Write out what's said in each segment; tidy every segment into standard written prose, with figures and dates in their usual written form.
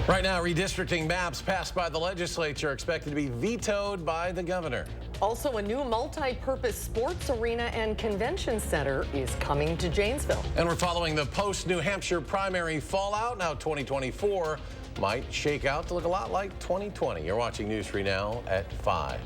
Right now, redistricting maps passed by the legislature are expected to be vetoed by the governor. Also, a new multi-purpose sports arena and convention center is coming to Janesville. And we're following the post-New Hampshire primary fallout. Now 2024 might shake out to look a lot like 2020. You're watching News 3 Now at 5.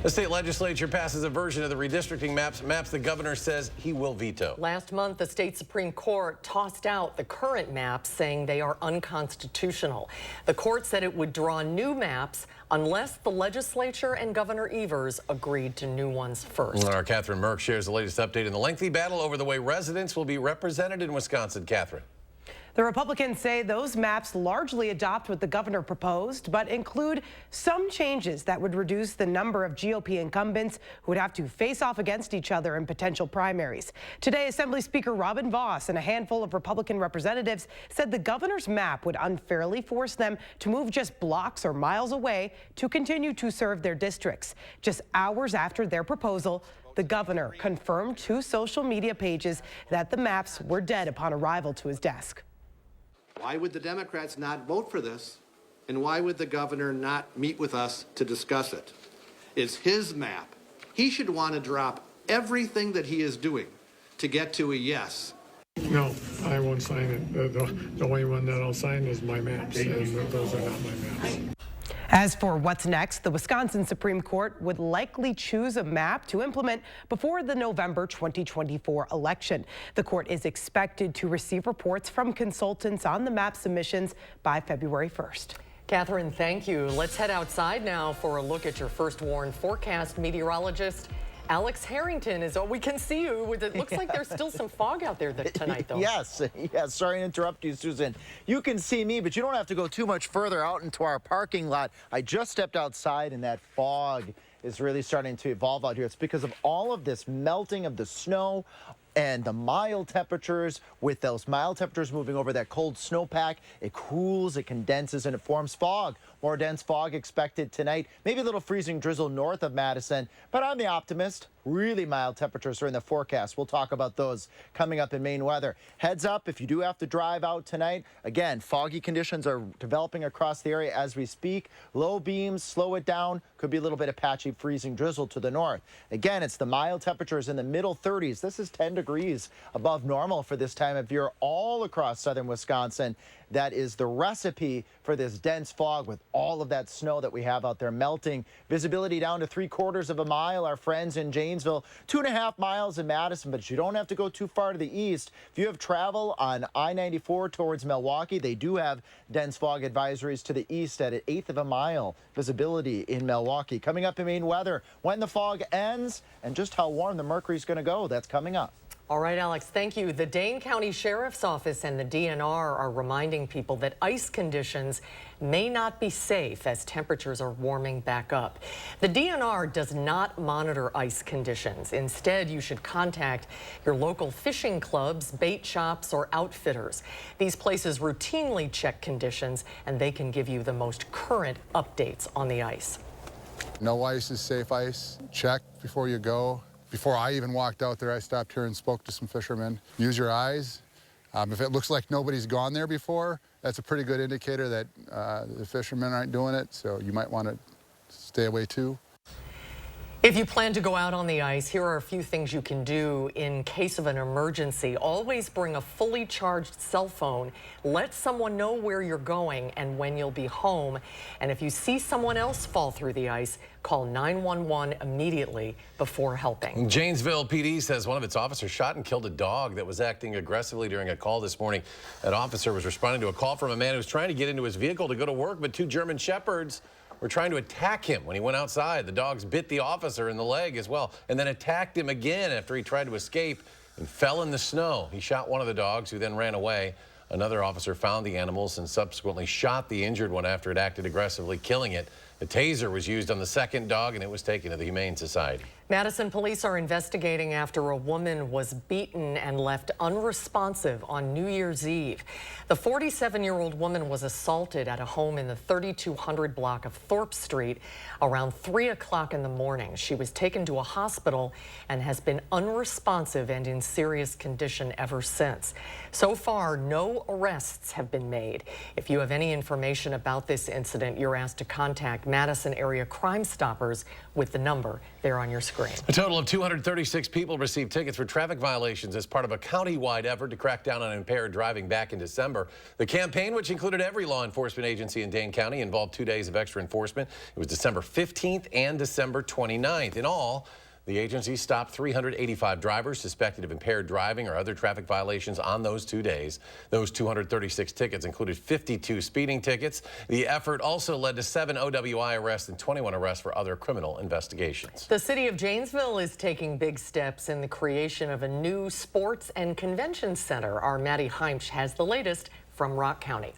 The state legislature passes a version of the redistricting maps the governor says he will veto. Last month, the state Supreme Court tossed out the current maps, saying they are unconstitutional. The court said it would draw new maps unless the legislature and Governor Evers agreed to new ones first. Our Catherine Merck shares the latest update in the lengthy battle over the way residents will be represented in Wisconsin. Catherine. The Republicans say those maps largely adopt what the governor proposed, but include some changes that would reduce the number of GOP incumbents who would have to face off against each other in potential primaries. Today, Assembly Speaker Robin Vos and a handful of Republican representatives said the governor's map would unfairly force them to move just blocks or miles away to continue to serve their districts. Just hours after their proposal, the governor confirmed to social media pages that the maps were dead upon arrival to his desk. Why would the Democrats not vote for this? And why would the governor not meet with us to discuss it? It's his map. He should want to drop everything that he is doing to get to a yes. No, I won't sign it. The only one that I'll sign is my maps, and those are not my maps. As for what's next, the Wisconsin Supreme Court would likely choose a map to implement before the November 2024 election. The court is expected to receive reports from consultants on the map submissions by February 1st. Catherine, thank you. Let's head outside now for a look at your first warn forecast. Meteorologist Alex Harrington is, we can see you. It looks like there's still some fog out there tonight, though. Yes, sorry to interrupt you, Susan. You can see me, but you don't have to go too much further out into our parking lot. I just stepped outside, and that fog is really starting to evolve out here. It's because of all of this melting of the snow and the mild temperatures. With those mild temperatures moving over that cold snowpack, it cools, it condenses, and it forms fog. More dense fog expected tonight. Maybe a little freezing drizzle north of Madison, but I'm the optimist. Really mild temperatures are in the forecast. We'll talk about those coming up in Maine weather. Heads up if you do have to drive out tonight. Again, foggy conditions are developing across the area as we speak. Low beams, slow it down. Could be a little bit of patchy freezing drizzle to the north. Again, it's the mild temperatures in the middle 30s. This is 10 degrees above normal for this time of year all across southern Wisconsin. That is the recipe for this dense fog with all of that snow that we have out there melting. Visibility down to 3/4 of a mile. Our friends in Janesville, 2.5 miles in Madison, but you don't have to go too far to the east. If you have travel on I-94 towards Milwaukee, they do have dense fog advisories to the east at 1/8 of a mile visibility in Milwaukee. Coming up in Maine weather, when the fog ends and just how warm the mercury's going to go. That's coming up. All right, Alex, thank you. The Dane County Sheriff's Office and the DNR are reminding people that ice conditions may not be safe as temperatures are warming back up. The DNR does not monitor ice conditions. Instead, you should contact your local fishing clubs, bait shops, or outfitters. These places routinely check conditions, and they can give you the most current updates on the ice. No ice is safe ice. Check before you go. Before I even walked out there, I stopped here and spoke to some fishermen. Use your eyes. If it looks like nobody's gone there before, that's a pretty good indicator that the fishermen aren't doing it, so you might want to stay away too. If you plan to go out on the ice, here are a few things you can do in case of an emergency. Always bring a fully charged cell phone. Let someone know where you're going and when you'll be home. And if you see someone else fall through the ice, call 911 immediately before helping. Janesville PD says one of its officers shot and killed a dog that was acting aggressively during a call this morning. That officer was responding to a call from a man who was trying to get into his vehicle to go to work, but 2 German Shepherds were trying to attack him when he went outside. The dogs bit the officer in the leg as well, and then attacked him again after he tried to escape and fell in the snow. He shot one of the dogs, who then ran away. Another officer found the animals and subsequently shot the injured one after it acted aggressively, killing it. A taser was used on the second dog, and it was taken to the Humane Society. Madison police are investigating after a woman was beaten and left unresponsive on New Year's Eve. The 47-year-old woman was assaulted at a home in the 3200 block of Thorpe Street around 3 o'clock in the morning. She was taken to a hospital and has been unresponsive and in serious condition ever since. So far, no arrests have been made. If you have any information about this incident, you're asked to contact Madison Area Crime Stoppers with the number there on your screen. A total of 236 people received tickets for traffic violations as part of a county-wide effort to crack down on impaired driving back in December. The campaign, which included every law enforcement agency in Dane County, involved 2 days of extra enforcement. It was December 15th and December 29th. In all, the agency stopped 385 drivers suspected of impaired driving or other traffic violations on those 2 days. Those 236 tickets included 52 speeding tickets. The effort also led to 7 OWI arrests and 21 arrests for other criminal investigations. The city of Janesville is taking big steps in the creation of a new sports and convention center. Our Maddie Heimsch has the latest from Rock County.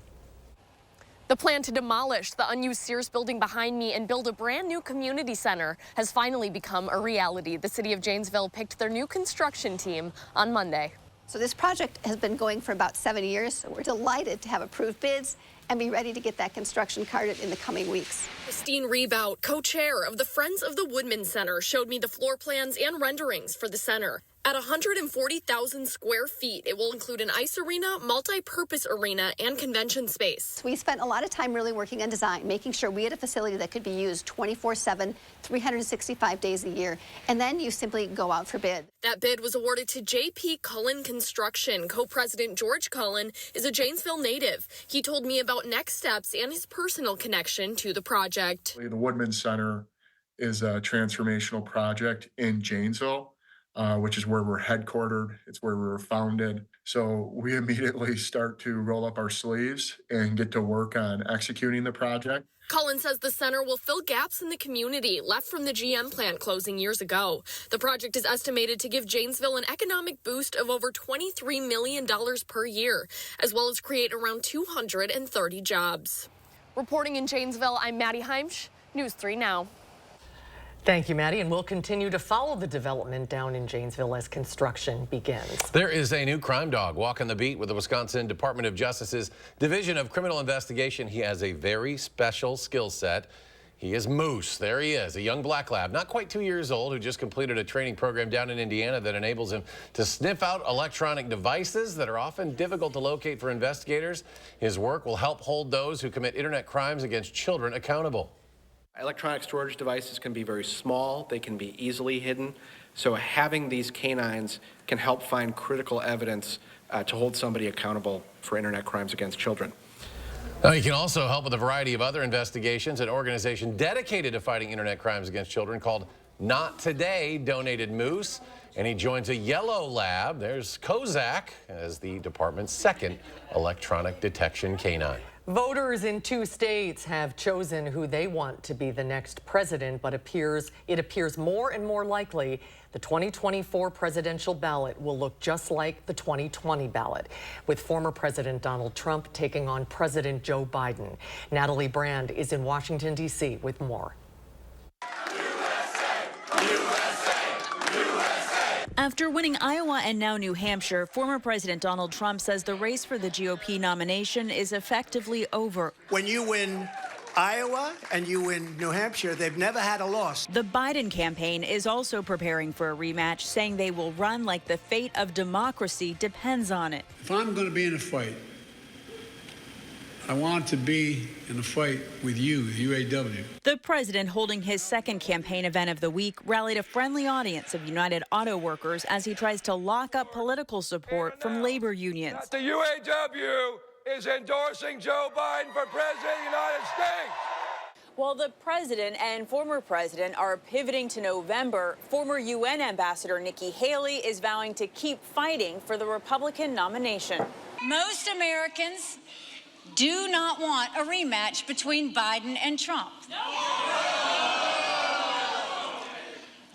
The plan to demolish the unused Sears building behind me and build a brand new community center has finally become a reality. The city of Janesville picked their new construction team on Monday. So this project has been going for about 7 years, so we're delighted to have approved bids and be ready to get that construction started in the coming weeks. Christine Rebout, co-chair of the Friends of the Woodman Center, showed me the floor plans and renderings for the center. At 140,000 square feet, it will include an ice arena, multi-purpose arena, and convention space. We spent a lot of time really working on design, making sure we had a facility that could be used 24/7, 365 days a year, and then you simply go out for bid. That bid was awarded to J.P. Cullen Construction. Co-president George Cullen is a Janesville native. He told me about next steps and his personal connection to the project. The Woodman Center is a transformational project in Janesville, which is where we're headquartered. It's where we were founded. So we immediately start to roll up our sleeves and get to work on executing the project. Cullen says the center will fill gaps in the community left from the GM plant closing years ago. The project is estimated to give Janesville an economic boost of over $23 million per year, as well as create around 230 jobs. Reporting in Janesville, I'm Maddie Heimsch, News 3 Now. Thank you, Maddie, and we'll continue to follow the development down in Janesville as construction begins. There is a new crime dog walking the beat with the Wisconsin Department of Justice's Division of Criminal Investigation. He has a very special skill set. He is Moose. There he is, a young black lab, not quite 2 years old, who just completed a training program down in Indiana that enables him to sniff out electronic devices that are often difficult to locate for investigators. His work will help hold those who commit internet crimes against children accountable. Electronic storage devices can be very small, they can be easily hidden, so having these canines can help find critical evidence to hold somebody accountable for internet crimes against children. Now, he can also help with a variety of other investigations. An organization dedicated to fighting internet crimes against children called Not Today donated Moose, and he joins a yellow lab. There's Kozak as the department's second electronic detection canine. Voters in 2 states have chosen who they want to be the next president, but it appears more and more likely the 2024 presidential ballot will look just like the 2020 ballot, with former President Donald Trump taking on President Joe Biden. Natalie Brand is in Washington, D.C. with more. After winning Iowa and now New Hampshire, former President Donald Trump says the race for the GOP nomination is effectively over. When you win Iowa and you win New Hampshire, they've never had a loss. The Biden campaign is also preparing for a rematch, saying they will run like the fate of democracy depends on it. If I'm going to be in a fight, I want to be in a fight with you, the UAW. The president, holding his second campaign event of the week, rallied a friendly audience of United Auto Workers as he tries to lock up political support from labor unions. The UAW is endorsing Joe Biden for president of the United States. While the president and former president are pivoting to November, former UN Ambassador Nikki Haley is vowing to keep fighting for the Republican nomination. Most Americans do not want a rematch between Biden and Trump.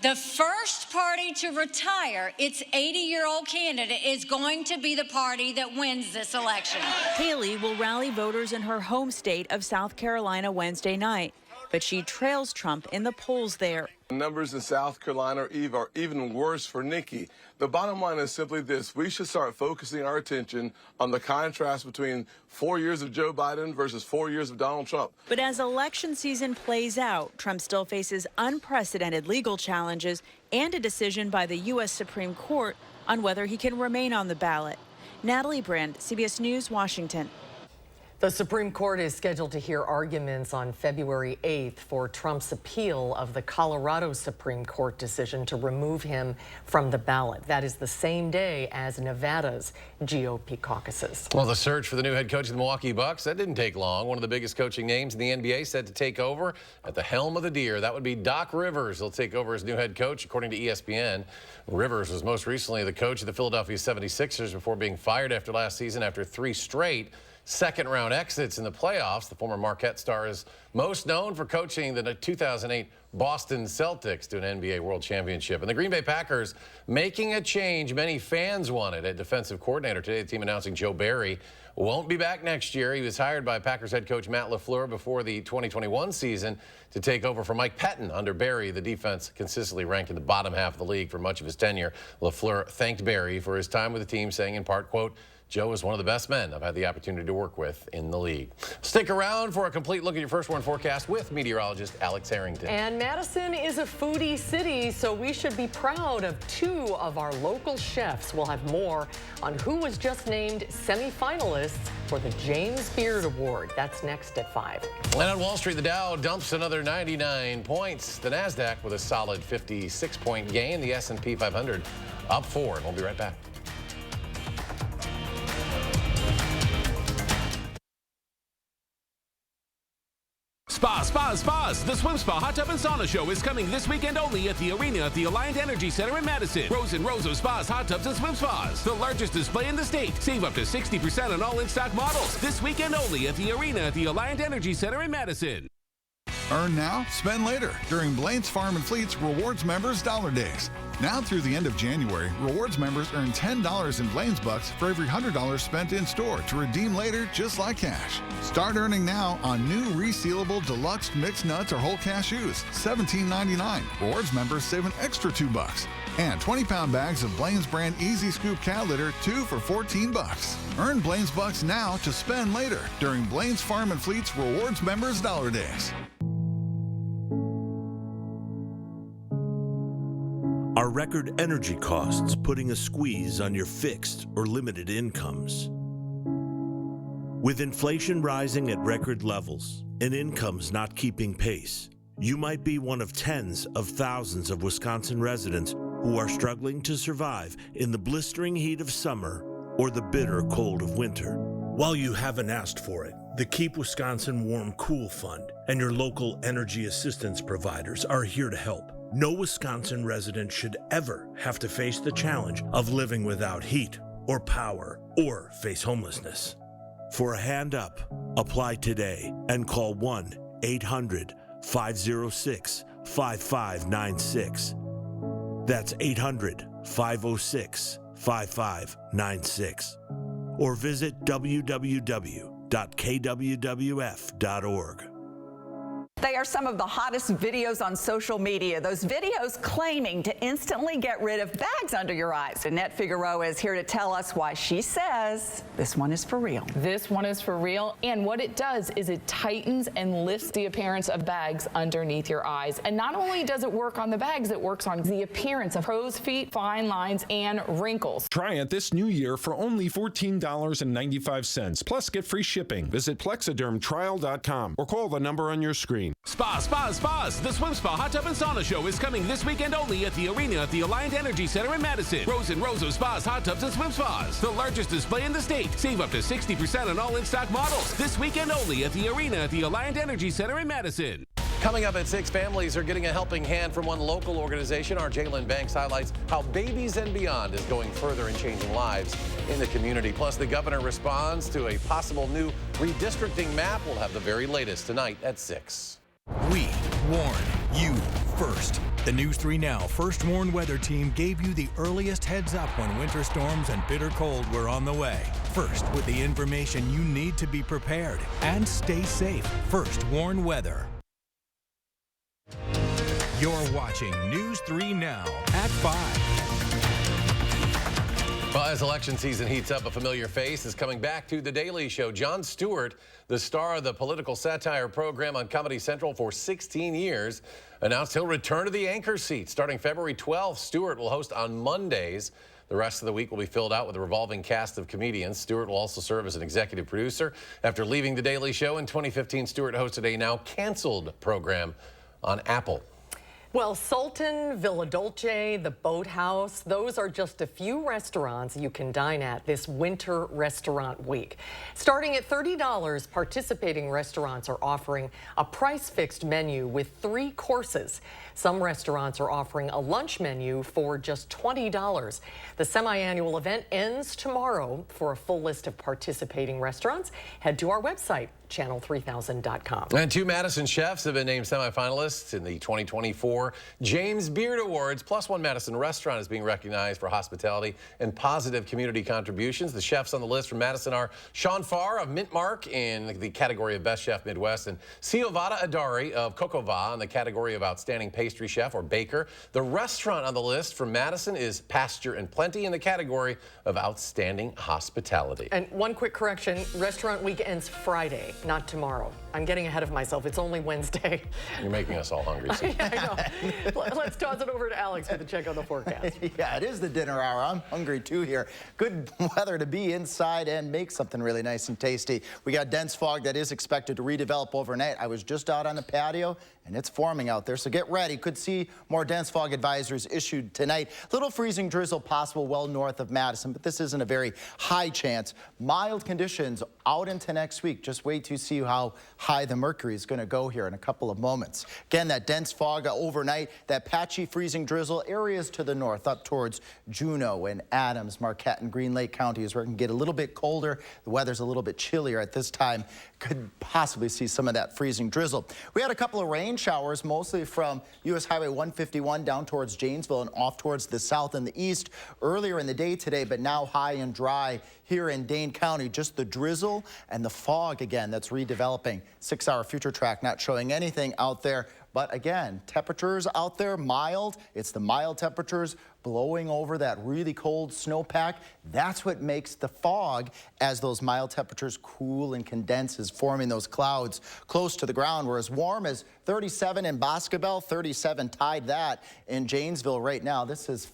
The first party to retire its 80-year-old candidate is going to be the party that wins this election. Haley will rally voters in her home state of South Carolina Wednesday night. but she trails Trump in the polls there. The numbers in South Carolina are even worse for Nikki. The bottom line is simply this. We should start focusing our attention on the contrast between 4 years of Joe Biden versus 4 years of Donald Trump. But as election season plays out, Trump still faces unprecedented legal challenges and a decision by the U.S. Supreme Court on whether he can remain on the ballot. Natalie Brand, CBS News, Washington. The Supreme Court is scheduled to hear arguments on February 8th for Trump's appeal of the Colorado Supreme Court decision to remove him from the ballot. That is the same day as Nevada's GOP caucuses. Well, the search for the new head coach of the Milwaukee Bucks, that didn't take long. One of the biggest coaching names in the NBA set to take over at the helm of the deer. That would be Doc Rivers. He'll take over as new head coach, according to ESPN. Rivers was most recently the coach of the Philadelphia 76ers before being fired after last season after 3 straight second-round exits in the playoffs. The former Marquette star is most known for coaching the 2008 Boston Celtics to an NBA World Championship. And the Green Bay Packers making a change many fans wanted at defensive coordinator today. The team announcing Joe Barry won't be back next year. He was hired by Packers head coach Matt LaFleur before the 2021 season to take over for Mike Pettin. Under Barry, the defense consistently ranked in the bottom half of the league for much of his tenure. LaFleur thanked Barry for his time with the team, saying in part, quote, Joe is one of the best men I've had the opportunity to work with in the league. Stick around for a complete look at your first warn forecast with meteorologist Alex Harrington. And Madison is a foodie city, so we should be proud of 2 of our local chefs. We'll have more on who was just named semifinalists for the James Beard Award. That's next at 5. And on Wall Street, the Dow dumps another 99 points. The NASDAQ with a solid 56-point gain. The S&P 500 up 4. And we'll be right back. Spas. The Swim Spa Hot Tub and Sauna Show is coming this weekend only at the arena at the Alliant Energy Center in Madison. Rows and rows of spas, hot tubs, and swim spas. The largest display in the state. Save up to 60% on all in-stock models. This weekend only at the arena at the Alliant Energy Center in Madison. Earn now, spend later during Blaine's Farm and Fleet's Rewards Members Dollar Days. Now through the end of January, Rewards members earn $10 in Blaine's Bucks for every $100 spent in store to redeem later just like cash. Start earning now on new resealable deluxe mixed nuts or whole cashews, $17.99. Rewards members save an extra $2. And 20-pound bags of Blaine's brand Easy Scoop cow litter, 2 for $14. Earn Blaine's Bucks now to spend later during Blaine's Farm and Fleet's Rewards Members Dollar Days. Are record energy costs putting a squeeze on your fixed or limited incomes? With inflation rising at record levels and incomes not keeping pace, you might be one of tens of thousands of Wisconsin residents who are struggling to survive in the blistering heat of summer or the bitter cold of winter. While you haven't asked for it, the Keep Wisconsin Warm Cool Fund and your local energy assistance providers are here to help. No Wisconsin resident should ever have to face the challenge of living without heat or power or face homelessness. For a hand up, apply today and call 1-800-506-5596. That's 800-506-5596. Or visit www.kwwf.org. They are some of the hottest videos on social media. Those videos claiming to instantly get rid of bags under your eyes. Annette Figueroa is here to tell us why she says this one is for real. This one is for real. And what it does is it tightens and lifts the appearance of bags underneath your eyes. And not only does it work on the bags, it works on the appearance of crow's feet, fine lines, and wrinkles. Try it this new year for only $14.95. Plus, get free shipping. Visit Plexidermtrial.com or call the number on your screen. Spas. The Swim Spa Hot Tub and Sauna Show is coming this weekend only at the arena at the Alliant Energy Center in Madison. Rows and rows of spas, hot tubs, and swim spas. The largest display in the state. Save up to 60% on all in-stock models. This weekend only at the arena at the Alliant Energy Center in Madison. Coming up at 6, families are getting a helping hand from one local organization. Our Jalen Banks highlights how Babies and Beyond is going further in changing lives in the community. Plus, the governor responds to a possible new redistricting map. We'll have the very latest tonight at 6. We warn you first. The News 3 Now First Warn Weather Team gave you the earliest heads up when winter storms and bitter cold were on the way. First, with the information you need to be prepared and stay safe. First Warn Weather. You're watching News 3 Now at 5. Well, as election season heats up, a familiar face is coming back to The Daily Show. Jon Stewart, the star of the political satire program on Comedy Central for 16 years, announced he'll return to the anchor seat. Starting February 12th, Stewart will host on Mondays. The rest of the week will be filled out with a revolving cast of comedians. Stewart will also serve as an executive producer. After leaving The Daily Show in 2015, Stewart hosted a now canceled program on Apple. Well, Sultan, Villa Dolce, the Boathouse, those are just a few restaurants you can dine at this winter restaurant week. Starting at $30, participating restaurants are offering a price-fixed menu with 3 courses. Some restaurants are offering a lunch menu for just $20. The semi-annual event ends tomorrow. For a full list of participating restaurants, head to our website, channel3000.com. And 2 Madison chefs have been named semifinalists in the 2024 James Beard Awards. Plus, 1 Madison restaurant is being recognized for hospitality and positive community contributions. The chefs on the list from Madison are Sean Farr of Mint Mark in the category of Best Chef Midwest and Siovada Adari of Kokova in the category of Outstanding Pastry Chef or Baker. The restaurant on the list from Madison is Pasture and Plenty in the category of Outstanding Hospitality. And one quick correction, restaurant week ends Friday, not tomorrow. I'm getting ahead of myself. It's only Wednesday. You're making us all hungry. So. Yeah, I know. Let's toss it over to Alex with a check on the forecast. Yeah, it is the dinner hour. I'm hungry too here. Good weather to be inside and make something really nice and tasty. We got dense fog that is expected to redevelop overnight. I was just out on the patio and it's forming out there, so get ready. Could see more dense fog advisories issued tonight. Little freezing drizzle possible well north of Madison, but this isn't a very high chance. Mild conditions out into next week. Just wait to see how high the mercury is going to go here in a couple of moments. Again, that dense fog overnight, that patchy freezing drizzle areas to the north up towards Juneau and Adams, Marquette and Green Lake counties where it can get a little bit colder. The weather's a little bit chillier at this time. Could possibly see some of that freezing drizzle. We had a couple of rain showers, mostly from U.S. Highway 151 down towards Janesville and off towards the south and the east earlier in the day today, but now high and dry here in Dane County. Just the drizzle and the fog again that's redeveloping. 6-hour future track not showing anything out there. But again, temperatures out there mild. It's the mild temperatures blowing over that really cold snowpack. That's what makes the fog as those mild temperatures cool and condenses, forming those clouds close to the ground. We're as warm as 37 in Boscobel, 37 tied that in Janesville right now. This is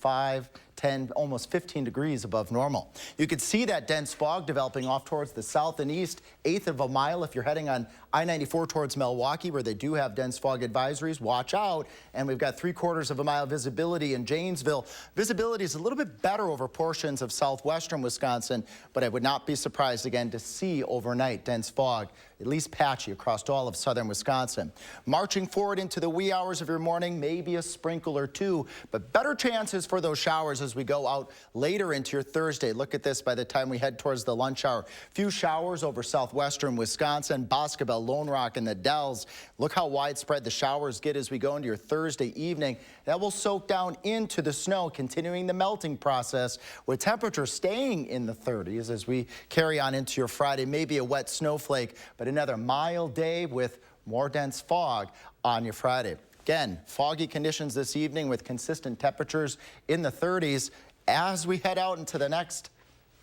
10, almost 15 degrees above normal. You could see that dense fog developing off towards the south and east, 1/8 of a mile if you're heading on I-94 towards Milwaukee, where they do have dense fog advisories. Watch out. And we've got 3/4 of a mile visibility in Janesville. Visibility is a little bit better over portions of southwestern Wisconsin, but I would not be surprised again to see overnight dense fog, at least patchy across all of southern Wisconsin. Marching forward into the wee hours of your morning, maybe a sprinkle or 2, but better chances for those showers as we go out later into your Thursday. Look at this by the time we head towards the lunch hour. Few showers over southwestern Wisconsin, Boscobel, Lone Rock, and the Dells. Look how widespread the showers get as we go into your Thursday evening. That will soak down into the snow, continuing the melting process with temperatures staying in the 30s as we carry on into your Friday. Maybe a wet snowflake, but another mild day with more dense fog on your Friday. Again, foggy conditions this evening with consistent temperatures in the 30s. As we head out into the next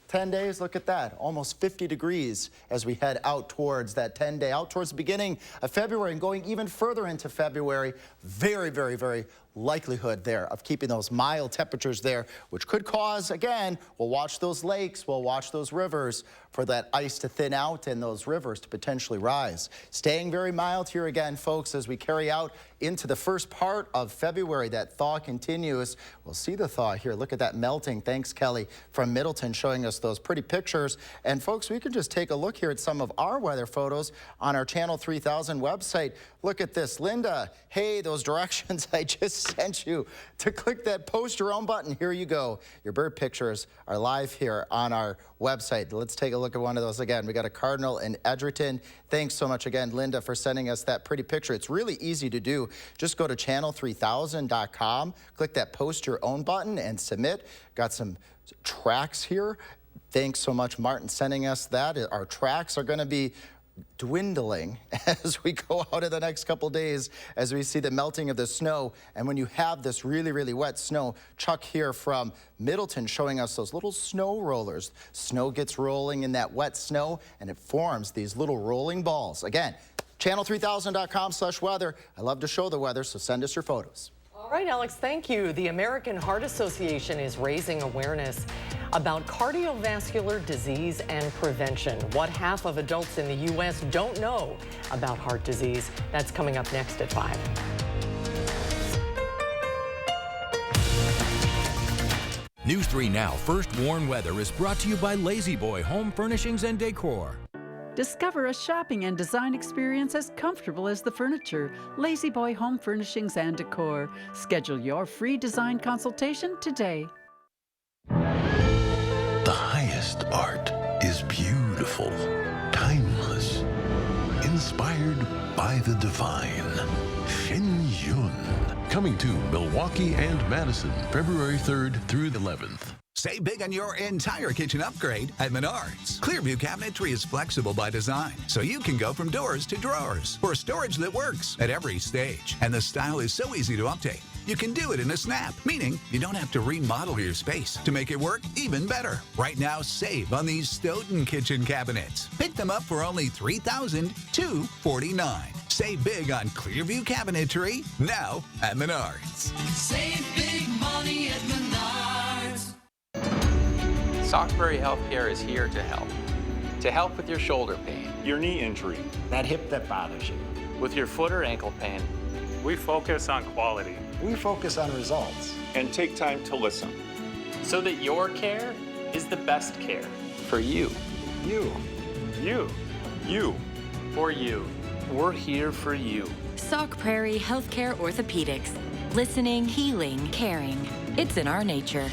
10 days, look at that, almost 50 degrees as we head out towards that 10-day, out towards the beginning of February and going even further into February. Very, very, very likelihood there of keeping those mild temperatures there, which could cause, again, we'll watch those lakes, we'll watch those rivers for that ice to thin out and those rivers to potentially rise. Staying very mild here again, folks, as we carry out into the first part of February. That thaw continues. We'll see the thaw here. Look at that melting. Thanks, Kelly, from Middleton, showing us those pretty pictures. And folks, we can just take a look here at some of our weather photos on our Channel 3000 website. Look at this. Linda, hey, those directions I just sent you to click that post your own button. Here you go. Your bird pictures are live here on our website. Let's take a look at one of those again. We got a cardinal in Edgerton. Thanks so much again, Linda, for sending us that pretty picture. It's really easy to do. Just go to channel3000.com, click that post your own button and submit. Got some tracks here. Thanks so much, Martin, sending us that. Our tracks are going to be dwindling as we go out of the next couple days, as we see the melting of the snow. And when you have this really, really wet snow, Chuck here from Middleton showing us those little snow rollers. Snow gets rolling in that wet snow, and it forms these little rolling balls. Again, channel3000.com/weather. I love to show the weather, so send us your photos. All right, Alex, thank you. The American Heart Association is raising awareness about cardiovascular disease and prevention. What half of adults in the U.S. don't know about heart disease. That's coming up next at 5. News 3 Now First Warn Weather is brought to you by Lazy Boy Home Furnishings and Decor. Discover a shopping and design experience as comfortable as the furniture. Lazy Boy Home Furnishings and Decor. Schedule your free design consultation today. The highest art is beautiful, timeless, inspired by the divine. Shen Yun. Coming to Milwaukee and Madison, February 3rd through the 11th. Save big on your entire kitchen upgrade at Menards. Clearview cabinetry is flexible by design, so you can go from doors to drawers for storage that works at every stage. And the style is so easy to update. You can do it in a snap, meaning you don't have to remodel your space to make it work even better. Right now, save on these Stoughton kitchen cabinets. Pick them up for only $3,249. Save big on Clearview cabinetry now at Menards. Save big money at Menards. Sockberry Healthcare is here to help. To help with your shoulder pain, your knee injury, that hip that bothers you, with your foot or ankle pain. We focus on quality. We focus on results. And take time to listen. So that your care is the best care. For you. You. You. You. For you. We're here for you. Sauk Prairie Healthcare Orthopedics. Listening, healing, caring. It's in our nature.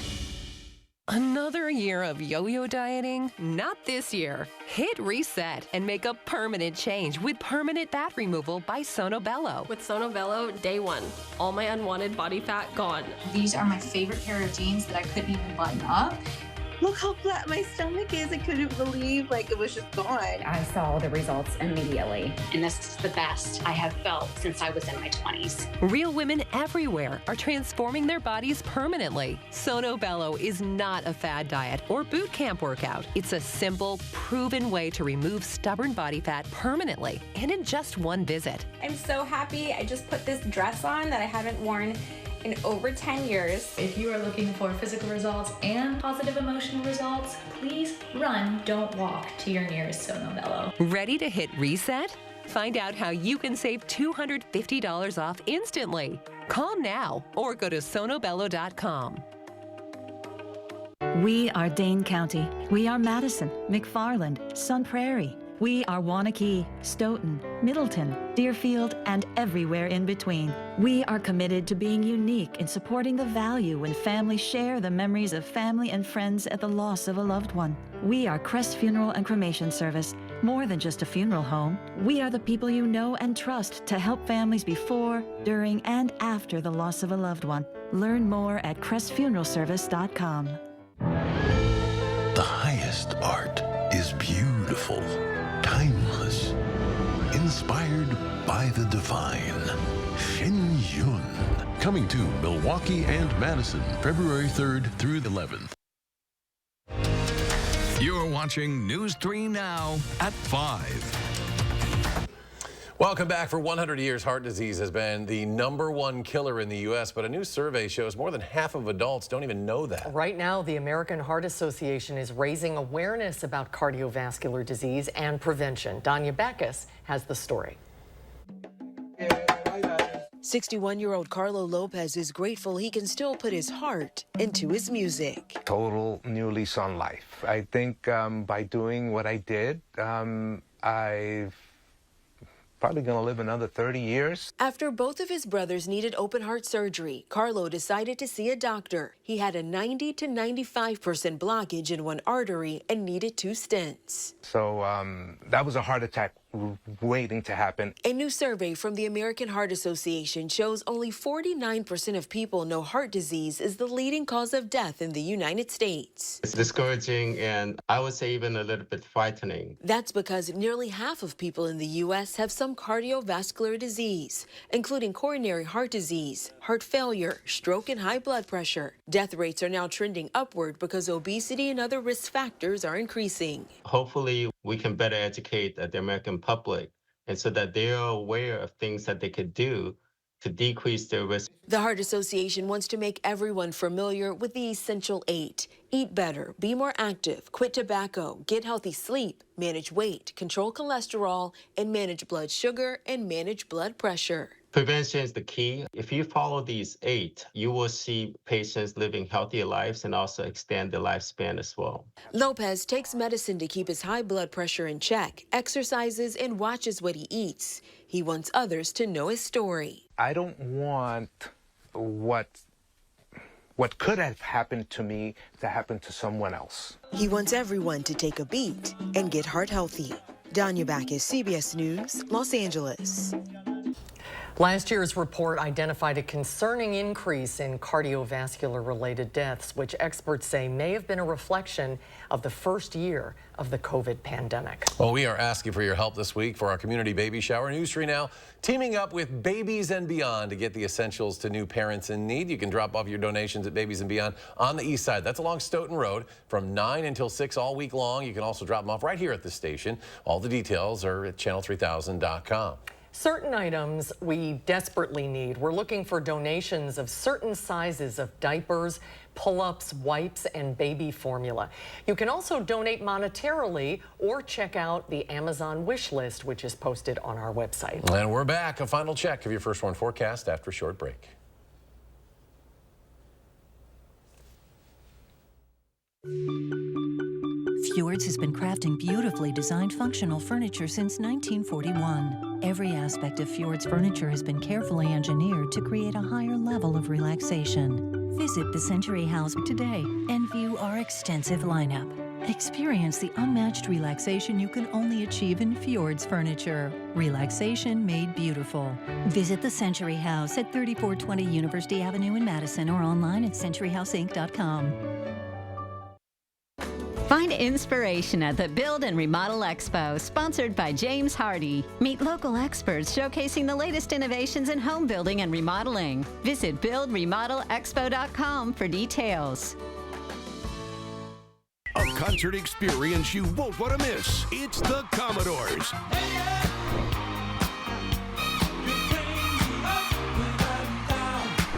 Another year of yo-yo dieting? Not this year. Hit reset and make a permanent change with permanent fat removal by Sonobello. With Sonobello, day 1, all my unwanted body fat gone. These are my favorite pair of jeans that I couldn't even button up. Look how flat my stomach is. I couldn't believe it was just gone. I saw the results immediately. And this is the best I have felt since I was in my 20s. Real women everywhere are transforming their bodies permanently. Sonobello is not a fad diet or boot camp workout. It's a simple, proven way to remove stubborn body fat permanently and in just one visit. I'm so happy. I just put this dress on that I haven't worn in over 10 years. If you are looking for physical results and positive emotional results, please run, don't walk to your nearest Sonobello. Ready to hit reset? Find out how you can save $250 off instantly. Call now or go to sonobello.com. We are Dane County. We are Madison, McFarland, Sun Prairie. We are Waunakee, Stoughton, Middleton, Deerfield, and everywhere in between. We are committed to being unique in supporting the value when families share the memories of family and friends at the loss of a loved one. We are Crest Funeral and Cremation Service. More than just a funeral home, we are the people you know and trust to help families before, during, and after the loss of a loved one. Learn more at crestfuneralservice.com. The highest art is beautiful, timeless, inspired by the divine. Shen Yun. Coming to Milwaukee and Madison, February 3rd through the 11th. You're watching News 3 Now at 5. Welcome back. For 100 years, heart disease has been the #1 killer in the U.S., but a new survey shows more than half of adults don't even know that. Right now, the American Heart Association is raising awareness about cardiovascular disease and prevention. Danya Backus has the story. 61-year-old Carlo Lopez is grateful he can still put his heart into his music. Total new lease on life. I think by doing what I did, I've probably going to live another 30 years. After both of his brothers needed open heart surgery, Carlo decided to see a doctor. He had a 90 to 95% blockage in one artery and needed 2 stents. So that was a heart attack waiting to happen. A new survey from the American Heart Association shows only 49% of people know heart disease is the leading cause of death in the United States. It's discouraging and I would say even a little bit frightening. That's because nearly half of people in the U.S. have some cardiovascular disease, including coronary heart disease, heart failure, stroke, and high blood pressure. Death rates are now trending upward because obesity and other risk factors are increasing. Hopefully, we can better educate the American public, and so that they are aware of things that they could do to decrease their risk. The Heart Association wants to make everyone familiar with the Essential 8. Eat better, be more active, quit tobacco, get healthy sleep, manage weight, control cholesterol, and manage blood sugar and manage blood pressure. Prevention is the key. If you follow these 8, you will see patients living healthier lives and also extend their lifespan as well. Lopez takes medicine to keep his high blood pressure in check, exercises, and watches what he eats. He wants others to know his story. I don't want what could have happened to me to happen to someone else. He wants everyone to take a beat and get heart healthy. Danya Backus, CBS News, Los Angeles. Last year's report identified a concerning increase in cardiovascular-related deaths, which experts say may have been a reflection of the first year of the COVID pandemic. Well, we are asking for your help this week for our community baby shower. News 3 Now teaming up with Babies and Beyond to get the essentials to new parents in need. You can drop off your donations at Babies and Beyond on the east side. That's along Stoughton Road from 9 until 6 all week long. You can also drop them off right here at the station. All the details are at channel3000.com. Certain items we desperately need. We're looking for donations of certain sizes of diapers, pull-ups, wipes, and baby formula. You can also donate monetarily or check out the Amazon wish list, which is posted on our website. And we're back. A final check of your First Warn forecast after a short break. Fjords has been crafting beautifully designed functional furniture since 1941. Every aspect of Fjord's furniture has been carefully engineered to create a higher level of relaxation. Visit the Century House today and view our extensive lineup. Experience the unmatched relaxation you can only achieve in Fjord's furniture. Relaxation made beautiful. Visit the Century House at 3420 University Avenue in Madison or online at centuryhouseinc.com. Find inspiration at the Build and Remodel Expo, sponsored by James Hardy. Meet local experts showcasing the latest innovations in home building and remodeling. Visit buildremodelexpo.com for details. A concert experience you won't want to miss. It's the Commodores.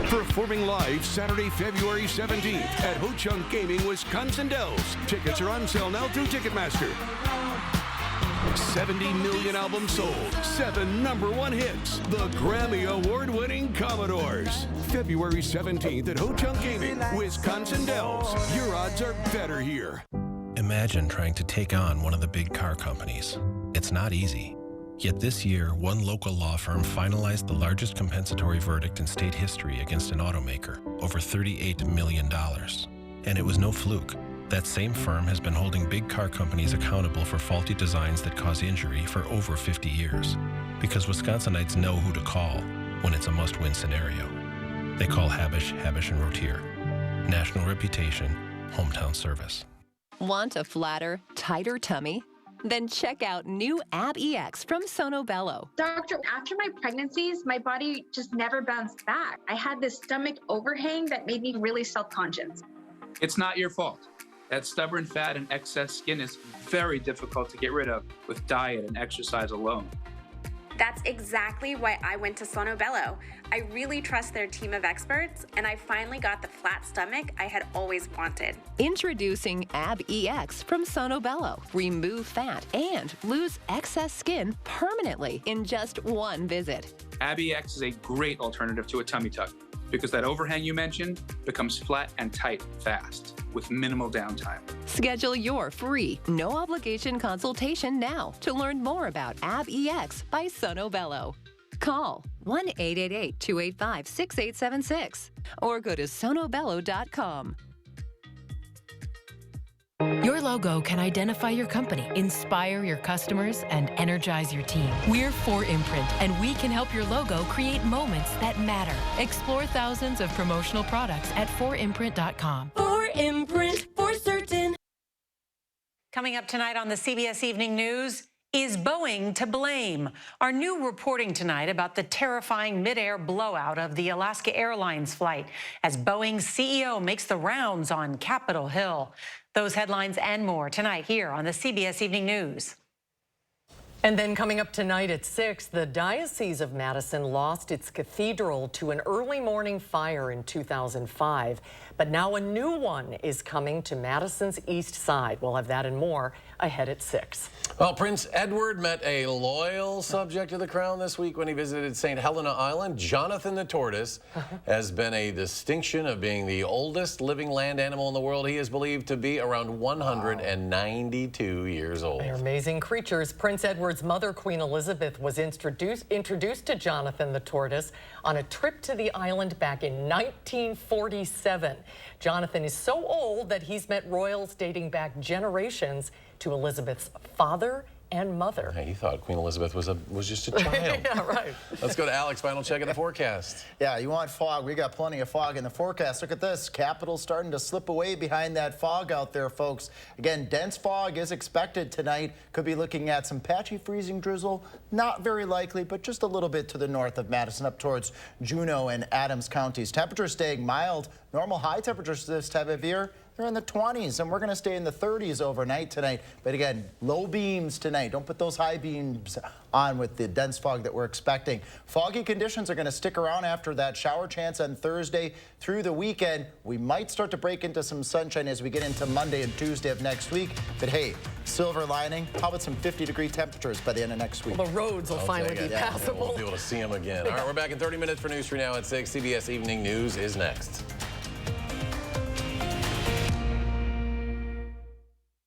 Performing live Saturday, February 17th at Ho Chunk Gaming, Wisconsin Dells. Tickets are on sale now through Ticketmaster. 70 million albums sold, 7 #1 hits. The Grammy Award-winning Commodores. February 17th at Ho Chunk Gaming, Wisconsin Dells. Your odds are better here. Imagine trying to take on one of the big car companies. It's not easy. Yet this year, one local law firm finalized the largest compensatory verdict in state history against an automaker, over $38 million. And it was no fluke. That same firm has been holding big car companies accountable for faulty designs that cause injury for over 50 years. Because Wisconsinites know who to call when it's a must-win scenario. They call Habish, Habish & Rotier. National reputation, hometown service. Want a flatter, tighter tummy? Then check out new Ab EX from Sono Bello. Doctor, after my pregnancies, my body just never bounced back. I had this stomach overhang that made me really self-conscious. It's not your fault. That stubborn fat and excess skin is very difficult to get rid of with diet and exercise alone. That's exactly why I went to Sono Bello. I really trust their team of experts, and I finally got the flat stomach I had always wanted. Introducing Ab EX from Sono Bello. Remove fat and lose excess skin permanently in just one visit. Ab EX is a great alternative to a tummy tuck. because that overhang you mentioned becomes flat and tight fast with minimal downtime. Schedule your free, no obligation consultation now to learn more about AbEX by Sonobello. Call 1-888-285-6876 or go to sonobello.com. Your logo can identify your company, inspire your customers, and energize your team. We're 4imprint, and we can help your logo create moments that matter. Explore thousands of promotional products at 4imprint.com. 4imprint, for certain. Coming up tonight on the CBS Evening News, is Boeing to blame? Our new reporting tonight about the terrifying mid-air blowout of the Alaska Airlines flight as Boeing's CEO makes the rounds on Capitol Hill. Those headlines and more tonight here on the CBS Evening News. And then coming up tonight at 6, the Diocese of Madison lost its cathedral to an early morning fire in 2005. But now a new one is coming to Madison's east side. We'll have that and more ahead at 6. Well, Prince Edward met a loyal subject of the crown this week when he visited St. Helena Island. Jonathan the tortoise has been a distinction of being the oldest living land animal in the world. He is believed to be around 192 years old. They're amazing creatures. Prince Edward's mother, Queen Elizabeth, was introduced to Jonathan the tortoise on a trip to the island back in 1947. Jonathan is so old that he's met royals dating back generations to Elizabeth's father and mother. Hey, he thought Queen Elizabeth was just a child. Yeah, right. Let's go to Alex. Final check of the forecast. Yeah, you want fog? We got plenty of fog in the forecast. Look at this. Capital's starting to slip away behind that fog out there, folks. Again, dense fog is expected tonight. Could be looking at some patchy freezing drizzle. Not very likely, but just a little bit to the north of Madison up towards Juneau and Adams counties. Temperatures staying mild. Normal high temperatures this time of year, they're in the 20s, and we're going to stay in the 30s overnight tonight. But again, low beams tonight. Don't put those high beams on with the dense fog that we're expecting. Foggy conditions are going to stick around after that shower chance on Thursday through the weekend. We might start to break into some sunshine as we get into Monday and Tuesday of next week. But hey, silver lining, how about some 50-degree temperatures by the end of next week? Well, the roads will finally be passable. We'll be able to see them again. All right, we're back in 30 minutes for News 3 Now at 6. CBS Evening News is next.